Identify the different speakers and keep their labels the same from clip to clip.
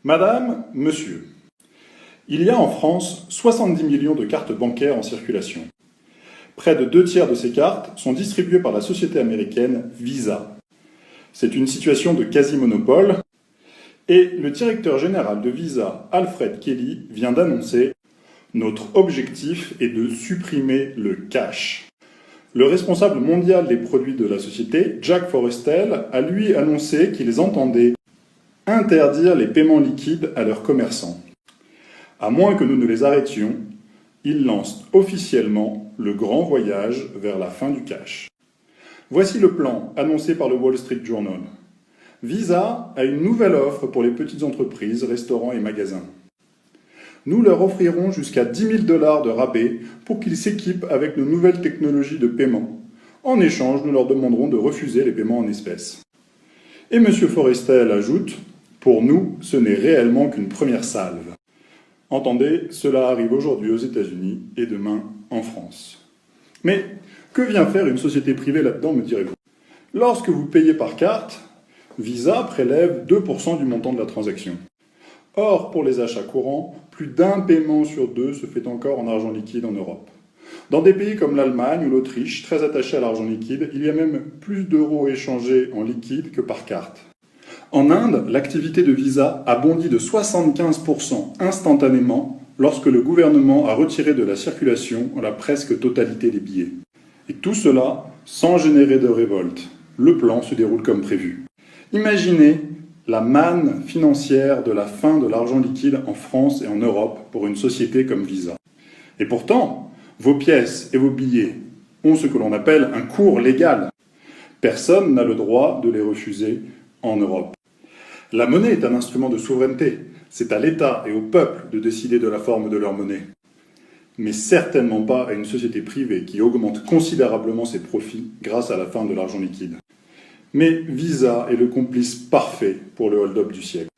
Speaker 1: Madame, monsieur, il y a en France 70 millions de cartes bancaires en circulation. Près de 2 tiers de ces cartes sont distribuées par la société américaine Visa. C'est une situation de quasi-monopole et le directeur général de Visa, Alfred Kelly, vient d'annoncer « Notre objectif est de supprimer le cash ». Le responsable mondial des produits de la société, Jack Forestell, a lui annoncé qu'ils entendaient interdire les paiements liquides à leurs commerçants. À moins que nous ne les arrêtions, ils lancent officiellement le grand voyage vers la fin du cash. Voici le plan annoncé par le Wall Street Journal. Visa a une nouvelle offre pour les petites entreprises, restaurants et magasins. Nous leur offrirons jusqu'à 10 000 $ de rabais pour qu'ils s'équipent avec nos nouvelles technologies de paiement. En échange, nous leur demanderons de refuser les paiements en espèces. Et M. Forrestel ajoute « Pour nous, ce n'est réellement qu'une première salve. » Entendez, cela arrive aujourd'hui aux États-Unis et demain en France. Mais que vient faire une société privée là-dedans, me direz-vous? Lorsque vous payez par carte, Visa prélève 2% du montant de la transaction. Or, pour les achats courants, plus d'un paiement sur 2 se fait encore en argent liquide en Europe. Dans des pays comme l'Allemagne ou l'Autriche, très attachés à l'argent liquide, il y a même plus d'euros échangés en liquide que par carte. En Inde, l'activité de Visa a bondi de 75% instantanément lorsque le gouvernement a retiré de la circulation la presque totalité des billets. Et tout cela sans générer de révolte. Le plan se déroule comme prévu. Imaginez la manne financière de la fin de l'argent liquide en France et en Europe pour une société comme Visa. Et pourtant, vos pièces et vos billets ont ce que l'on appelle un cours légal. Personne n'a le droit de les refuser en Europe. La monnaie est un instrument de souveraineté. C'est à l'État et au peuple de décider de la forme de leur monnaie. Mais certainement pas à une société privée qui augmente considérablement ses profits grâce à la fin de l'argent liquide. Mais Visa est le complice parfait pour le hold-up du siècle.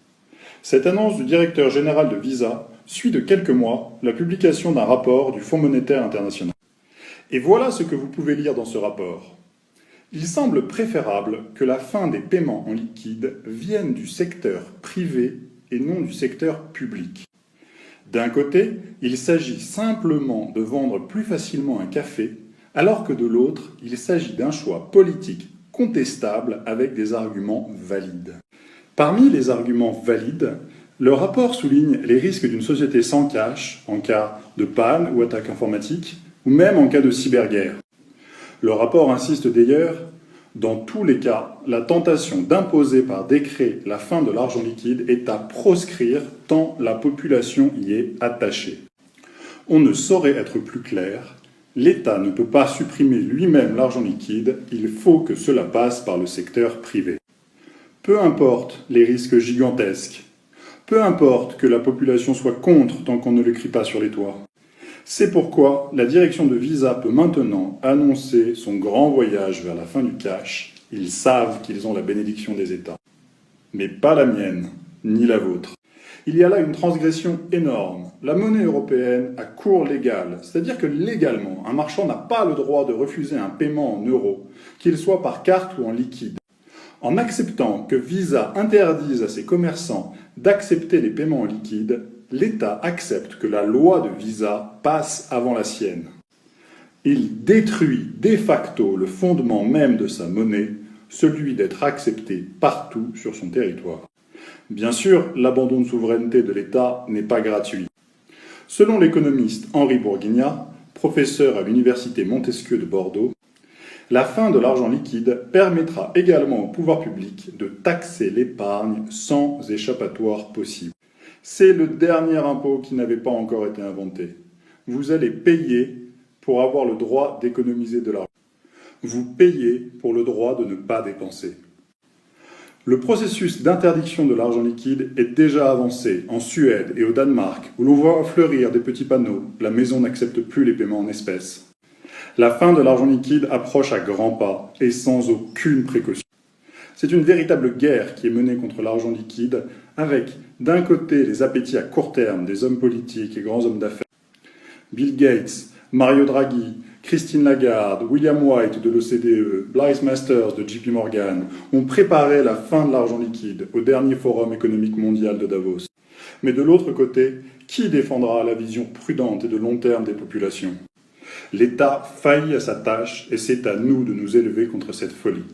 Speaker 1: Cette annonce du directeur général de Visa suit de quelques mois la publication d'un rapport du Fonds monétaire international. Et voilà ce que vous pouvez lire dans ce rapport. Il semble préférable que la fin des paiements en liquide vienne du secteur privé et non du secteur public. D'un côté, il s'agit simplement de vendre plus facilement un café, alors que de l'autre, il s'agit d'un choix politique contestable avec des arguments valides. Parmi les arguments valides, le rapport souligne les risques d'une société sans cash en cas de panne ou attaque informatique, ou même en cas de cyberguerre. Le rapport insiste d'ailleurs, dans tous les cas, la tentation d'imposer par décret la fin de l'argent liquide est à proscrire tant la population y est attachée. On ne saurait être plus clair, l'État ne peut pas supprimer lui-même l'argent liquide, il faut que cela passe par le secteur privé. Peu importe les risques gigantesques, peu importe que la population soit contre tant qu'on ne le crie pas sur les toits. C'est pourquoi la direction de Visa peut maintenant annoncer son grand voyage vers la fin du cash. Ils savent qu'ils ont la bénédiction des États. Mais pas la mienne, ni la vôtre. Il y a là une transgression énorme. La monnaie européenne a cours légal, c'est-à-dire que légalement, un marchand n'a pas le droit de refuser un paiement en euros, qu'il soit par carte ou en liquide. En acceptant que Visa interdise à ses commerçants d'accepter les paiements en liquide, l'État accepte que la loi de Visa passe avant la sienne. Il détruit de facto le fondement même de sa monnaie, celui d'être accepté partout sur son territoire. Bien sûr, l'abandon de souveraineté de l'État n'est pas gratuit. Selon l'économiste Henri Bourguignat, professeur à l'université Montesquieu de Bordeaux, la fin de l'argent liquide permettra également au pouvoir public de taxer l'épargne sans échappatoire possible. C'est le dernier impôt qui n'avait pas encore été inventé. Vous allez payer pour avoir le droit d'économiser de l'argent. Vous payez pour le droit de ne pas dépenser. Le processus d'interdiction de l'argent liquide est déjà avancé en Suède et au Danemark, où l'on voit fleurir des petits panneaux « La maison n'accepte plus les paiements en espèces ». La fin de l'argent liquide approche à grands pas et sans aucune précaution. C'est une véritable guerre qui est menée contre l'argent liquide avec, d'un côté, les appétits à court terme des hommes politiques et grands hommes d'affaires. Bill Gates, Mario Draghi, Christine Lagarde, William White de l'OCDE, Blythe Masters de JP Morgan ont préparé la fin de l'argent liquide au dernier forum économique mondial de Davos. Mais de l'autre côté, qui défendra la vision prudente et de long terme des populations? L'État faillit à sa tâche et c'est à nous de nous élever contre cette folie.